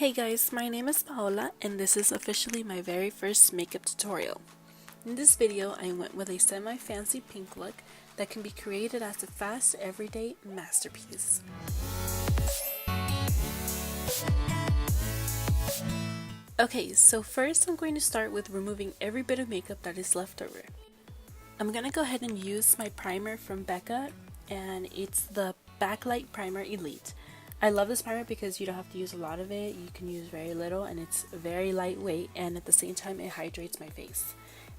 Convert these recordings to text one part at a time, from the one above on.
Hey guys, my name is Paola and this is officially my very first makeup tutorial. In this video, I went with a semi-fancy pink look that can be created as a fast, everyday masterpiece. Okay, so first I'm going to start with removing every bit of makeup that is left over. I'm going to go ahead and use my primer from Becca, and it's the Backlight Primer Elite. I love this primer because you don't have to use a lot of it, you can use very little, and it's very lightweight, and at the same time it hydrates my face.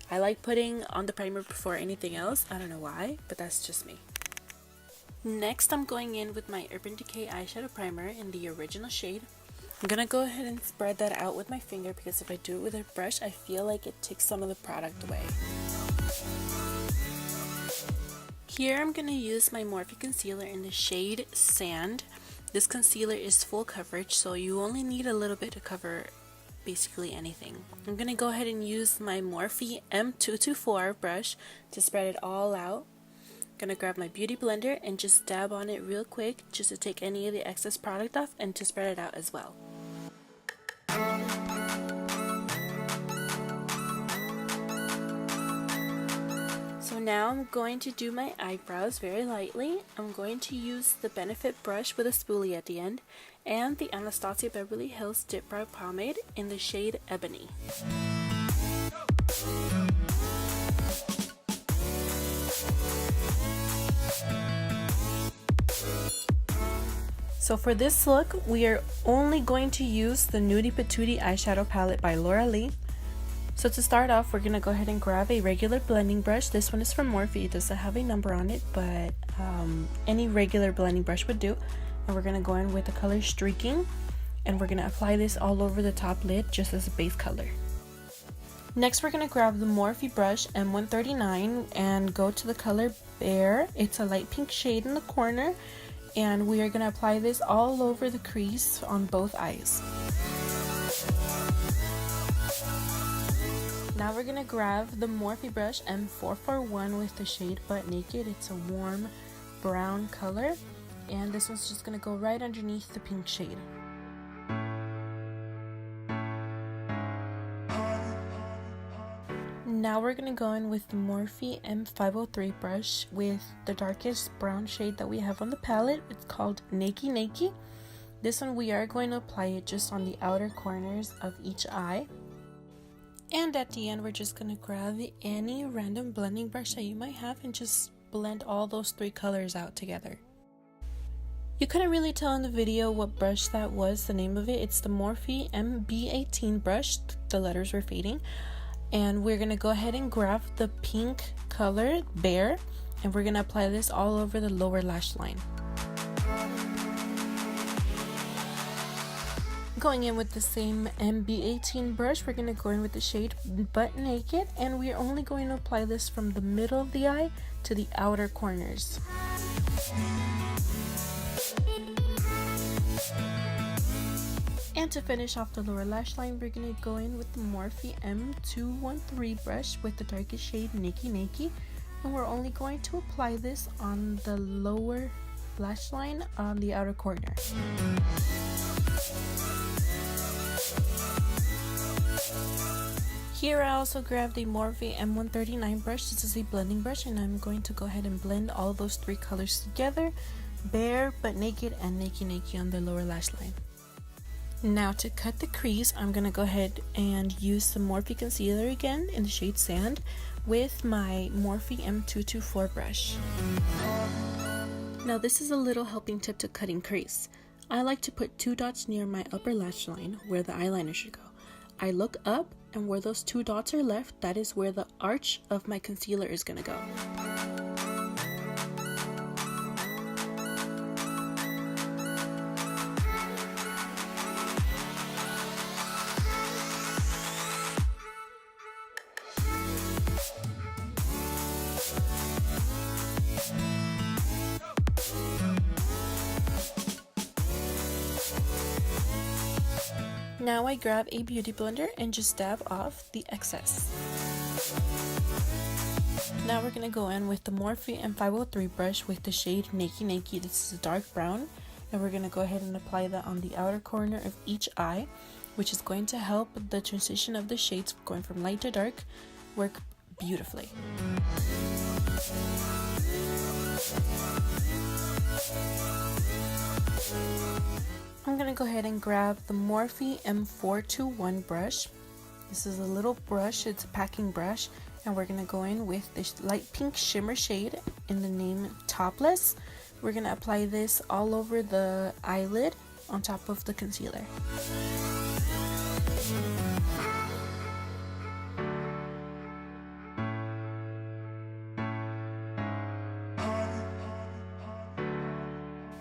I like putting on the primer before anything else, I don't know why, but that's just me. Next I'm going in with my Urban Decay eyeshadow primer in the original shade. I'm gonna go ahead and spread that out with my finger because if I do it with a brush, I feel like it takes some of the product away. Here I'm gonna use my Morphe concealer in the shade Sand. This concealer is full coverage, so you only need a little bit to cover basically anything. I'm gonna go ahead and use my Morphe M224 brush to spread it all out. Gonna grab my beauty blender and just dab on it real quick just to take any of the excess product off and to spread it out as well. So now I'm going to do my eyebrows very lightly. I'm going to use the Benefit brush with a spoolie at the end and the Anastasia Beverly Hills Dipbrow Pomade in the shade Ebony. So for this look, we are only going to use the Nudie Patootie eyeshadow palette by Laura Lee. So to start off, we're going to go ahead and grab a regular blending brush. This one is from Morphe. It doesn't have a number on it, but any regular blending brush would do. And we're going to go in with the color Streaking, and we're going to apply this all over the top lid just as a base color. Next, we're going to grab the Morphe brush M139 and go to the color Bare. It's a light pink shade in the corner. And we are going to apply this all over the crease on both eyes. Now we're going to grab the Morphe brush M441 with the shade Butt Naked. It's a warm brown color, and this one's just going to go right underneath the pink shade. Now we're going to go in with the Morphe M503 brush with the darkest brown shade that we have on the palette. It's called Nakey Nakey. This one we are going to apply it just on the outer corners of each eye. And at the end we're just going to grab any random blending brush that you might have and just blend all those three colors out together. You couldn't really tell in the video what brush that was, the name of it. It's the Morphe MB18 brush. The letters were fading. And we're going to go ahead and grab the pink color Bare, and we're going to apply this all over the lower lash line. Going in with the same MB18 brush, we're going to go in with the shade Butt Naked, and we're only going to apply this from the middle of the eye to the outer corners. And to finish off the lower lash line, we're going to go in with the Morphe M213 brush with the darkest shade Nakey Nakey, and we're only going to apply this on the lower lash line on the outer corner. Here I also grabbed the Morphe M139 brush. This is a blending brush, and I'm going to go ahead and blend all those three colors together: Bare, Butt Naked, and Nakey Nakey on the lower lash line. Now to cut the crease, I'm going to go ahead and use the Morphe concealer again in the shade Sand with my Morphe M224 brush. Now this is a little helping tip to cutting crease. I like to put 2 dots near my upper lash line where the eyeliner should go. I look up, and where those 2 dots are left, that is where the arch of my concealer is going to go. Now I grab a beauty blender and just dab off the excess. Now we're going to go in with the Morphe M503 brush with the shade Nakey Nakey. This is a dark brown, and we're going to go ahead and apply that on the outer corner of each eye, which is going to help the transition of the shades going from light to dark work beautifully. I'm going to go ahead and grab the Morphe M421 brush. This is a little brush, it's a packing brush, and we're going to go in with this light pink shimmer shade in the name Topless. We're going to apply this all over the eyelid on top of the concealer.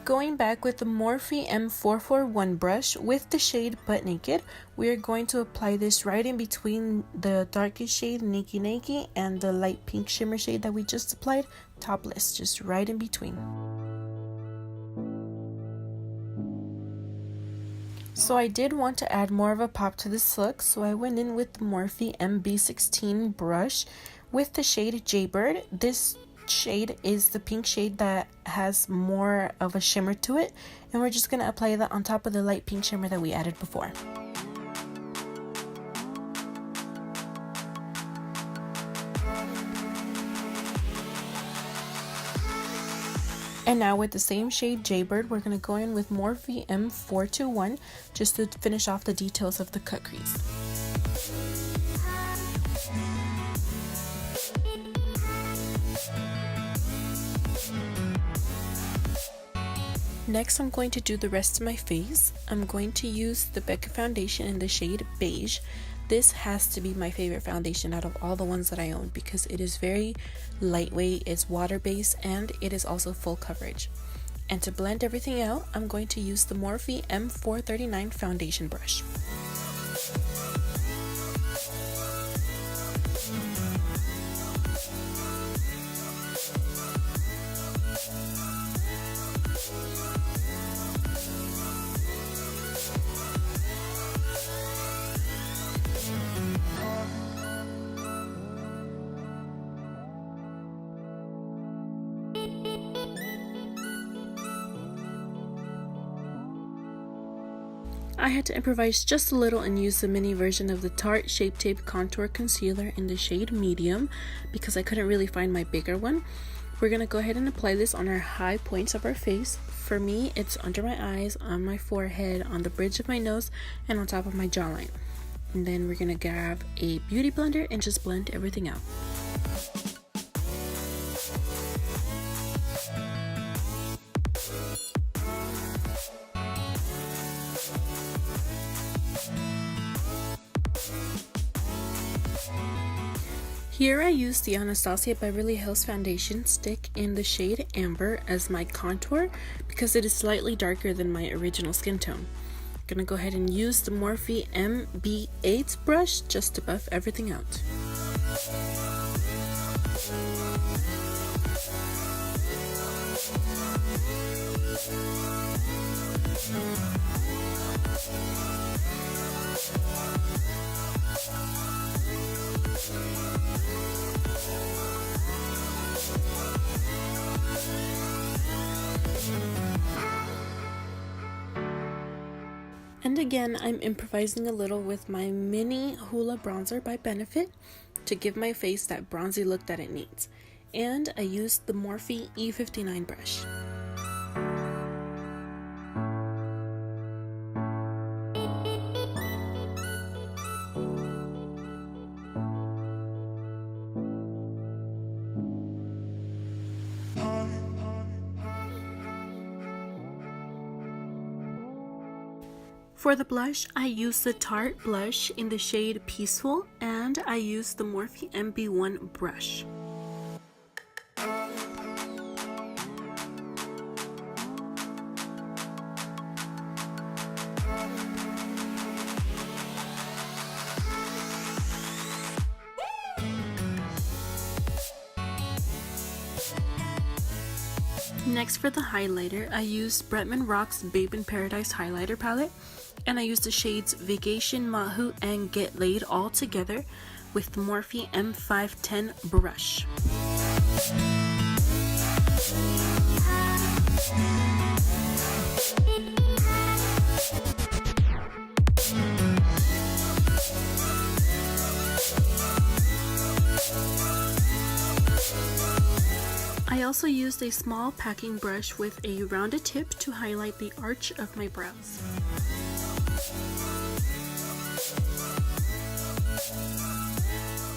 Going back with the Morphe M441 brush with the shade Butt Naked, we are going to apply this right in between the darkest shade Naked Naked and the light pink shimmer shade that we just applied, Topless, just right in between. So I did want to add more of a pop to this look, so I went in with the Morphe MB16 brush with the shade Jaybird. This shade is the pink shade that has more of a shimmer to it, and we're just going to apply that on top of the light pink shimmer that we added before. And now with the same shade Jaybird, we're going to go in with Morphe M421 just to finish off the details of the cut crease. Next, I'm going to do the rest of my face. I'm going to use the Becca foundation in the shade Beige. This has to be my favorite foundation out of all the ones that I own because it is very lightweight, it's water-based, and it is also full coverage. And to blend everything out, I'm going to use the Morphe M439 foundation brush. I had to improvise just a little and use the mini version of the Tarte Shape Tape Contour Concealer in the shade Medium because I couldn't really find my bigger one. We're going to go ahead and apply this on our high points of our face. For me, it's under my eyes, on my forehead, on the bridge of my nose, and on top of my jawline. And then we're going to grab a beauty blender and just blend everything out. Here I used the Anastasia Beverly Hills foundation stick in the shade Amber as my contour because it is slightly darker than my original skin tone. I'm gonna go ahead and use the Morphe MB8 brush just to buff everything out. And again, I'm improvising a little with my mini Hoola bronzer by Benefit to give my face that bronzy look that it needs. And I used the Morphe E59 brush. For the blush, I used the Tarte blush in the shade Peaceful, and I used the Morphe MB1 brush. Next, for the highlighter, I used Bretman Rock's Babe in Paradise highlighter palette, and I used the shades Vacation, Mahu, and Get Laid all together with the Morphe M510 brush. I also used a small packing brush with a rounded tip to highlight the arch of my brows.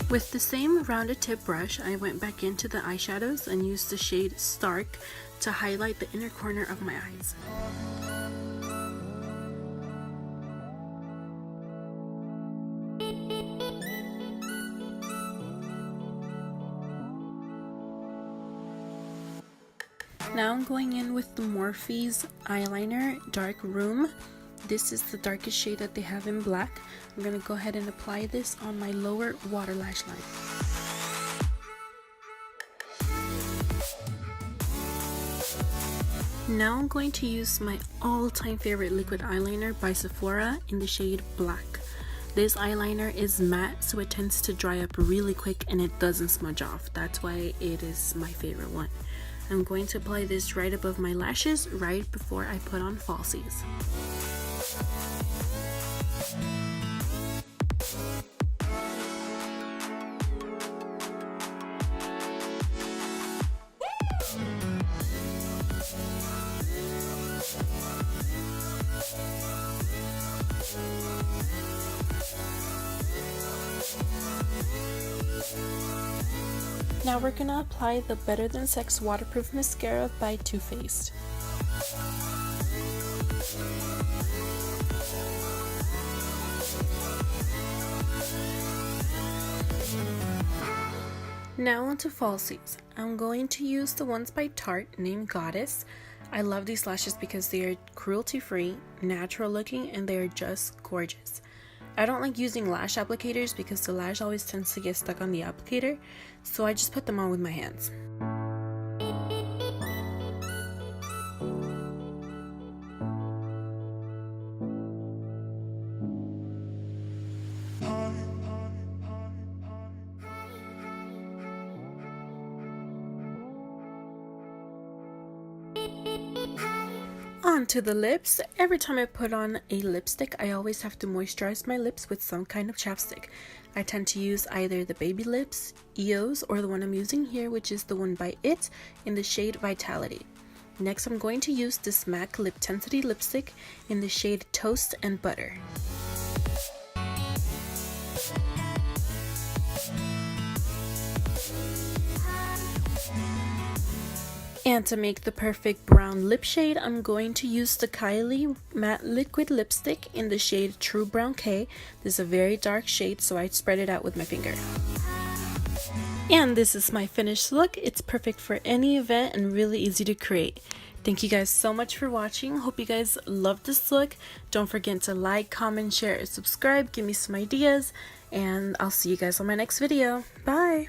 With the same rounded tip brush, I went back into the eyeshadows and used the shade Stark to highlight the inner corner of my eyes. Now I'm going in with the Morphe's eyeliner Dark Room. This is the darkest shade that they have in black. I'm going to go ahead and apply this on my lower water lash line. Now I'm going to use my all-time favorite liquid eyeliner by Sephora in the shade Black. This eyeliner is matte, so it tends to dry up really quick and it doesn't smudge off. That's why it is my favorite one. I'm going to apply this right above my lashes right before I put on falsies. Now we're gonna apply the Better Than Sex Waterproof Mascara by Too Faced. Now onto falsies. I'm going to use the ones by Tarte named Goddess. I love these lashes because they are cruelty-free, natural looking, and they are just gorgeous. I don't like using lash applicators because the lash always tends to get stuck on the applicator, so I just put them on with my hands. On to the lips. Every time I put on a lipstick, I always have to moisturize my lips with some kind of chapstick. I tend to use either the Baby Lips, EOS, or the one I'm using here, which is the one by It in the shade Vitality. Next, I'm going to use this MAC Liptensity lipstick in the shade Toast and Butter. And to make the perfect brown lip shade, I'm going to use the Kylie Matte Liquid Lipstick in the shade True Brown K. This is a very dark shade, so I spread it out with my finger. And this is my finished look. It's perfect for any event and really easy to create. Thank you guys so much for watching. Hope you guys loved this look. Don't forget to like, comment, share, and subscribe. Give me some ideas, and I'll see you guys on my next video. Bye!